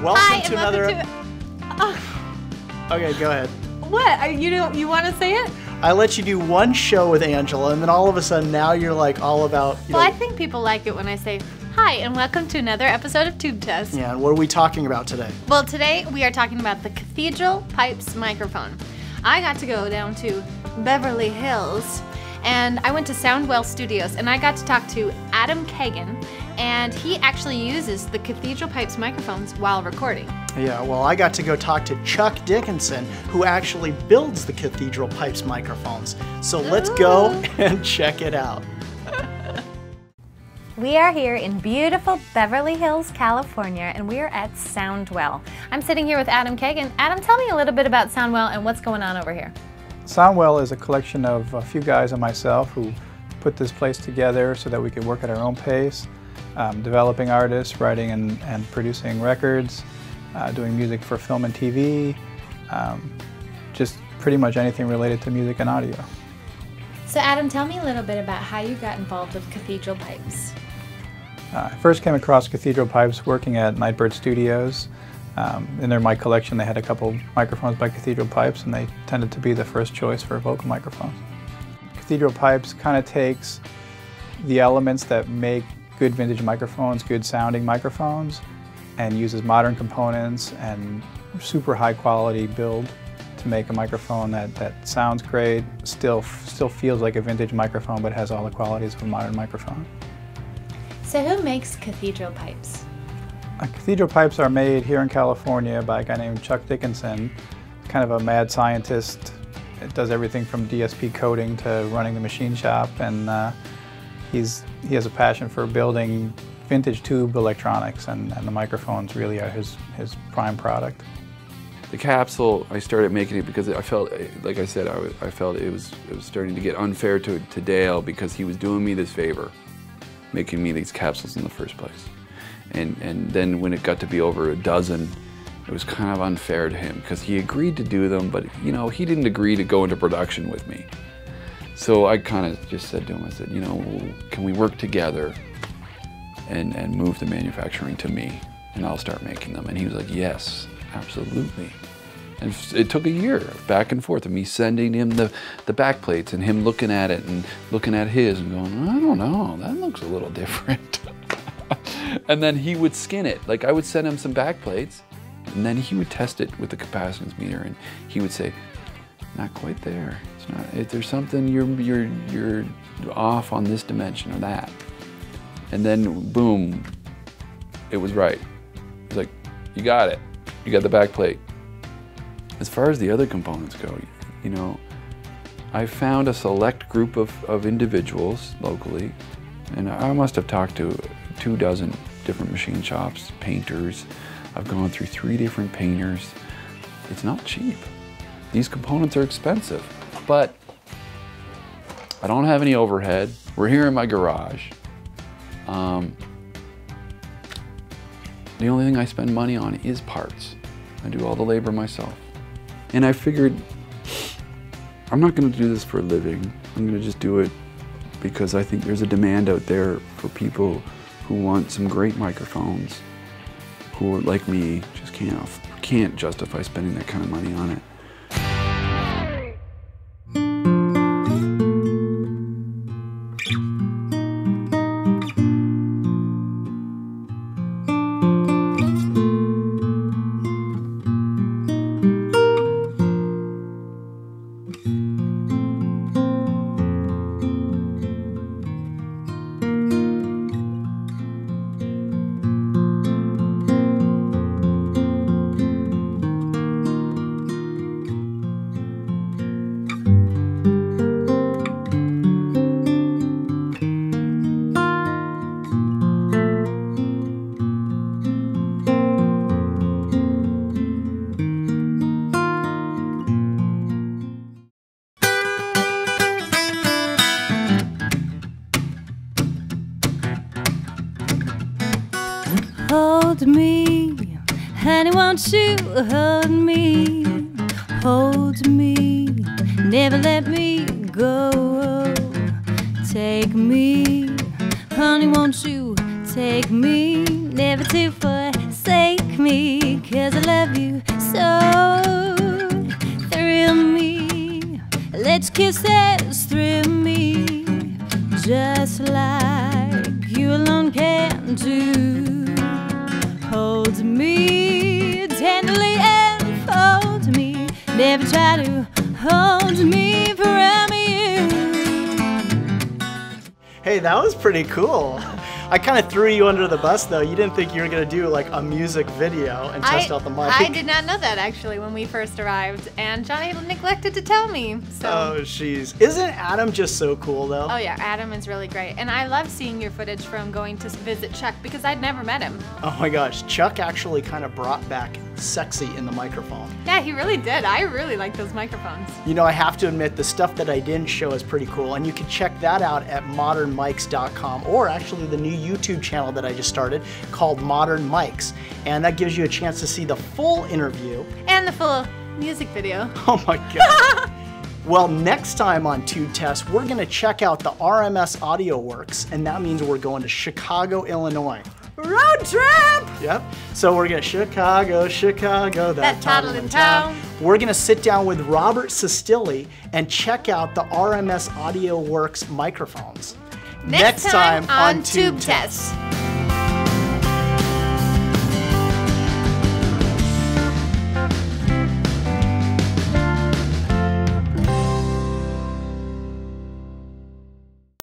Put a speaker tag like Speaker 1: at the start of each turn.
Speaker 1: Welcome to another. Okay, go ahead.
Speaker 2: What? You want to say it?
Speaker 1: I let you do one show with Angela, and then all of a sudden now you're like all about.
Speaker 2: Well, I think people like it when I say hi and welcome to another episode of Tube Test.
Speaker 1: Yeah, and what are we talking about today?
Speaker 2: Well, today we are talking about the Cathedral Pipes microphone. I got to go down to Beverly Hills, and I went to Soundwell Studios, and I got to talk to Adam Kagan, and he actually uses the Cathedral Pipes microphones while recording.
Speaker 1: Yeah, well, I got to go talk to Chuck Dickinson, who actually builds the Cathedral Pipes microphones. So let's go and check it out.
Speaker 2: We are here in beautiful Beverly Hills, California, and we are at Soundwell. I'm sitting here with Adam Kagan. Adam, tell me a little bit about Soundwell and what's going on over here.
Speaker 3: Soundwell is a collection of a few guys and myself who put this place together so that we could work at our own pace, developing artists, writing and producing records, doing music for film and TV, just pretty much anything related to music and audio.
Speaker 2: So Adam, tell me a little bit about how you got involved with Cathedral Pipes.
Speaker 3: I first came across Cathedral Pipes working at Nightbird Studios. In my collection they had a couple microphones by Cathedral Pipes, and they tended to be the first choice for vocal microphones. Cathedral Pipes kind of takes the elements that make good vintage microphones, good sounding microphones, and uses modern components and super high quality build to make a microphone that sounds great, still feels like a vintage microphone, but has all the qualities of a modern microphone.
Speaker 2: So who makes Cathedral Pipes?
Speaker 3: Cathedral Pipes are made here in California by a guy named Chuck Dickinson, kind of a mad scientist. It does everything from DSP coding to running the machine shop, and he has a passion for building vintage tube electronics, and the microphones really are his prime product.
Speaker 4: The capsule, I started making it because I felt, like I said, I felt it was starting to get unfair to Dale, because he was doing me this favor, making me these capsules in the first place. And then when it got to be over a dozen, it was kind of unfair to him, because he agreed to do them, but you know, he didn't agree to go into production with me. So I kind of just said to him, I said, you know, can we work together and move the manufacturing to me, and I'll start making them? And he was like, yes, absolutely. And it took a year back and forth of me sending him the back plates and him looking at it and looking at his and going, I don't know, that looks a little different. And then he would skin it. Like, I would send him some back plates, and then he would test it with the capacitance meter, and he would say, not quite there. It's not. If there's something you're off on this dimension or that. And then boom, it was right. It's like, you got it. You got the back plate. As far as the other components go, you know, I found a select group of individuals locally, and I must have talked to 24 different machine shops, painters. I've gone through 3 different painters. It's not cheap. These components are expensive, but I don't have any overhead. We're here in my garage. The only thing I spend money on is parts. I do all the labor myself. And I figured, I'm not gonna do this for a living. I'm gonna just do it because I think there's a demand out there for people who want some great microphones, who are like me, just can't justify spending that kind of money on it.
Speaker 5: Hold me, honey, won't you hold me? Hold me, never let me go. Take me, honey, won't you take me? Never to forsake me. 'cause I love you so. Thrill me, let's kiss this, thrill me, just like you alone can do. Hold me tenderly and fold me, never try to hold me from you.
Speaker 1: Hey, that was pretty cool. I kind of threw you under the bus though. You didn't think you were gonna do like a music video and test out the mic.
Speaker 2: I did not know that actually when we first arrived, and Johnny neglected to tell me. So.
Speaker 1: Oh, jeez. Isn't Adam just so cool though?
Speaker 2: Oh yeah, Adam is really great, and I love seeing your footage from going to visit Chuck because I'd never met him.
Speaker 1: Oh my gosh, Chuck actually kind of brought back sexy in the microphone.
Speaker 2: Yeah, he really did. I really like those microphones.
Speaker 1: You know, I have to admit, the stuff that I didn't show is pretty cool, and you can check that out at modernmics.com, or actually the new YouTube channel that I just started called Modern Mics, and that gives you a chance to see the full interview.
Speaker 2: And the full music video.
Speaker 1: Oh my god. Well, next time on Tube Test, we're gonna check out the RMS Audio Works, and that means we're going to Chicago, Illinois.
Speaker 2: Road trip!
Speaker 1: Yep. So we're gonna Chicago, that
Speaker 2: title in town.
Speaker 1: We're gonna sit down with Robert Sestilli and check out the RMS Audio Works microphones.
Speaker 2: Next time on Tube Test.